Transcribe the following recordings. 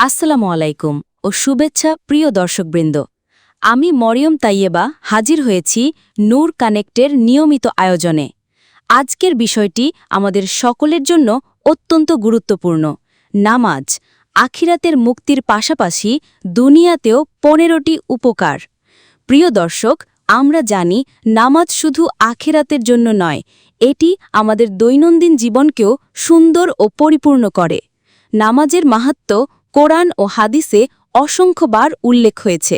আসসালামু আলাইকুম ও শুভেচ্ছা প্রিয় দর্শকবৃন্দ। আমি মরিয়ম তাইয়েবা হাজির হয়েছি নূর কানেক্টের নিয়মিত আয়োজনে। আজকের বিষয়টি আমাদের সকলের জন্য অত্যন্ত গুরুত্বপূর্ণ। নামাজ আখিরাতের মুক্তির পাশাপাশি দুনিয়াতেও ১৫টি উপকার। প্রিয় দর্শক, আমরা জানি নামাজ শুধু আখিরাতের জন্য নয়, এটি আমাদের দৈনন্দিন জীবনকেও সুন্দর ও পরিপূর্ণ করে। নামাজের মাহাত্ম্য কোরআন ও হাদিসে অসংখ্যবার উল্লেখ হয়েছে।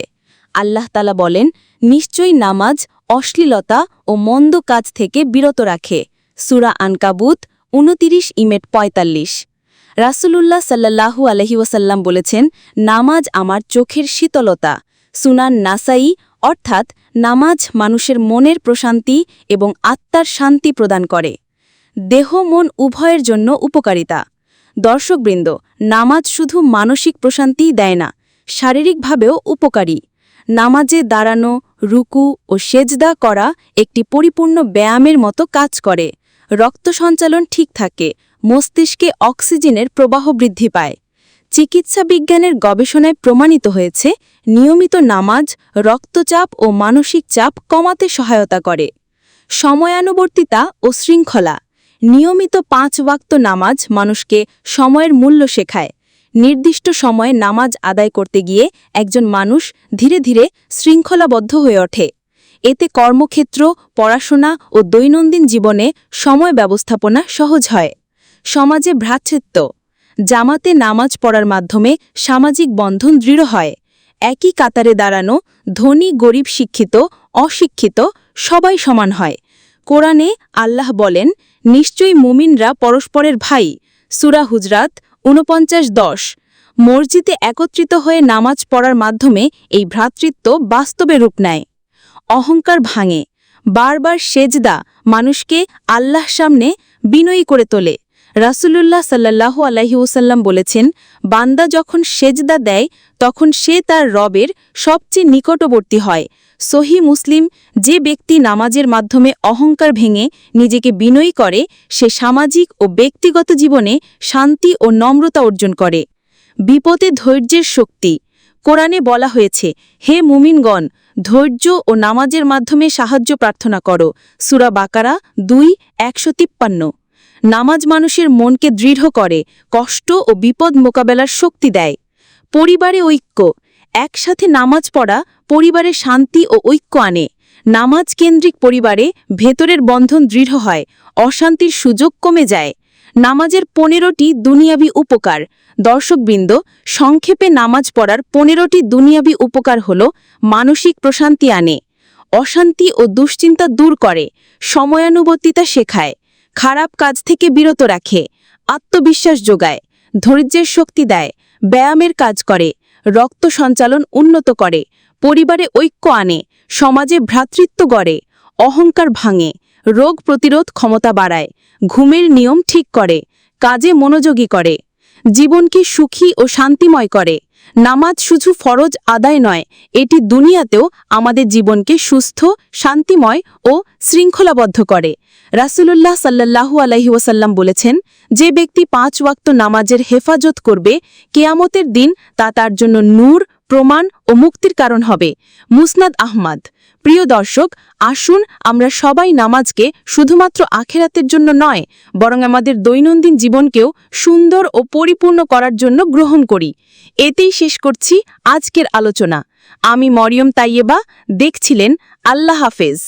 আল্লাহ তাআলা বলেন, নিশ্চয়ই নামাজ অশ্লীলতা ও মন্দ কাজ থেকে বিরত রাখে। সূরা আনকাবুত ২৯:৪৫। রাসূলুল্লাহ সাল্লাল্লাহু আলাইহি ওয়াসাল্লাম বলেছেন, নামাজ আমার চোখের শীতলতা। সুনান নাসাই, অর্থাৎ নামাজ মানুষের মনের প্রশান্তি এবং আত্মার শান্তি প্রদান করে। দেহ মন উভয়ের জন্য উপকারিতা। দর্শকবৃন্দ, নামাজ শুধু মানসিক প্রশান্তিই দেয় না, শারীরিকভাবেও উপকারী। নামাজে দাঁড়ানো, রুকু ও সেজদা করা একটি পরিপূর্ণ ব্যায়ামের মতো কাজ করে। রক্ত সঞ্চালন ঠিক থাকে, মস্তিষ্কে অক্সিজেনের প্রবাহ বৃদ্ধি পায়। চিকিৎসা বিজ্ঞানের গবেষণায় প্রমাণিত হয়েছে, নিয়মিত নামাজ রক্তচাপ ও মানসিক চাপ কমাতে সহায়তা করে। সময়ানুবর্তিতা ও শৃঙ্খলা। নিয়মিত ৫ ওয়াক্ত নামাজ মানুষকে সময়ের মূল্য শেখায়। নির্দিষ্ট সময়ে নামাজ আদায় করতে গিয়ে একজন মানুষ ধীরে ধীরে শৃঙ্খলাবদ্ধ হয়ে ওঠে। এতে কর্মক্ষেত্র, পড়াশোনা ও দৈনন্দিন জীবনে সময় ব্যবস্থাপনা সহজ হয়। সমাজে ভ্রাতৃত্ব। জামাতে নামাজ পড়ার মাধ্যমে সামাজিক বন্ধন দৃঢ় হয়। একই কাতারে দাঁড়ানো, ধনী গরিব, শিক্ষিত অশিক্ষিত সবাই সমান হয়। কোরআনে আল্লাহ বলেন, নিশ্চয়ই মুমিনরা পরস্পরের ভাই। সূরা হুজরাত ৪৯:১০। মসজিদে একত্রিত হয়ে নামাজ পড়ার মাধ্যমে এই ভ্রাতৃত্ব বাস্তবে রূপ নেয়। অহংকার ভাঙে। বারবার সেজদা মানুষকে আল্লাহর সামনে বিনয়ী করে তোলে। রাসূলুল্লাহ সাল্লাল্লাহু আলাইহি ওয়াসাল্লাম বলেছেন, বান্দা যখন সেজদা দেয় তখন সে তার রবের সবচেয়ে নিকটবর্তী হয়। সহিহ মুসলিম। যে ব্যক্তি নামাজের মাধ্যমে অহংকার ভেঙে নিজেকে বিনয়ী করে, সে সামাজিক ও ব্যক্তিগত জীবনে শান্তি ও নম্রতা অর্জন করে। বিপদে ধৈর্যের শক্তি। কোরআনে বলা হয়েছে, হে মুমিনগণ, ধৈর্য ও নামাজের মাধ্যমে সাহায্য প্রার্থনা করো। সূরা বাকারা ২:১৫। নামাজ মানুষের মনকে দৃঢ় করে, কষ্ট ও বিপদ মোকাবেলার শক্তি দেয়। পরিবারে ঐক্য। একসাথে নামাজ পড়া পরিবারে শান্তি ও ঐক্য আনে। নামাজ কেন্দ্রিক পরিবারে ভেতরের বন্ধন দৃঢ় হয়, অশান্তির সুযোগ কমে যায়। নামাজের ১৫টি দুনিয়াবি উপকার। দর্শকবৃন্দ, সংক্ষেপে নামাজ পড়ার ১৫টি দুনিয়াবি উপকার হল: মানসিক প্রশান্তি আনে, অশান্তি ও দুশ্চিন্তা দূর করে, সময়ানুবর্তিতা শেখায়, খারাপ কাজ থেকে বিরত রাখে, আত্মবিশ্বাস যোগায়, ধৈর্যের শক্তি দেয়, ব্যায়ামের কাজ করে, রক্ত সঞ্চালন উন্নত করে, পরিবারে ঐক্য আনে, সমাজে ভ্রাতৃত্ব গড়ে, অহংকার ভাঙে, রোগ প্রতিরোধ ক্ষমতা বাড়ায়, ঘুমের নিয়ম ঠিক করে, কাজে মনোযোগী করে, জীবনকে সুখী ও শান্তিময় করে। নামাজ শুধু ফরজ আদায় নয়, এটি দুনিয়াতেও আমাদের জীবনকে সুস্থ, শান্তিময় ও শৃঙ্খলাবদ্ধ করে। রাসূলুল্লাহ সাল্লাল্লাহু আলাইহি ওয়াসাল্লাম বলেছেন, যে ব্যক্তি ৫ ওয়াক্ত নামাজের হেফাজত করবে, কিয়ামতের দিন তা তার জন্য নূর, প্রমাণ ও মুক্তির কারণ হবে। মুসনাদ আহমদ। প্রিয় দর্শক, আসুন আমরা সবাই নামাজকে শুধুমাত্র আখিরাতের জন্য নয়, বরং আমাদের দৈনন্দিন জীবনকেও সুন্দর ও পরিপূর্ণ করার জন্য গ্রহণ করি। এতেই শেষ করছি আজকের আলোচনা। আমি মরিয়ম তাইয়েবা, দেখছিলেন। আল্লাহ হাফেজ।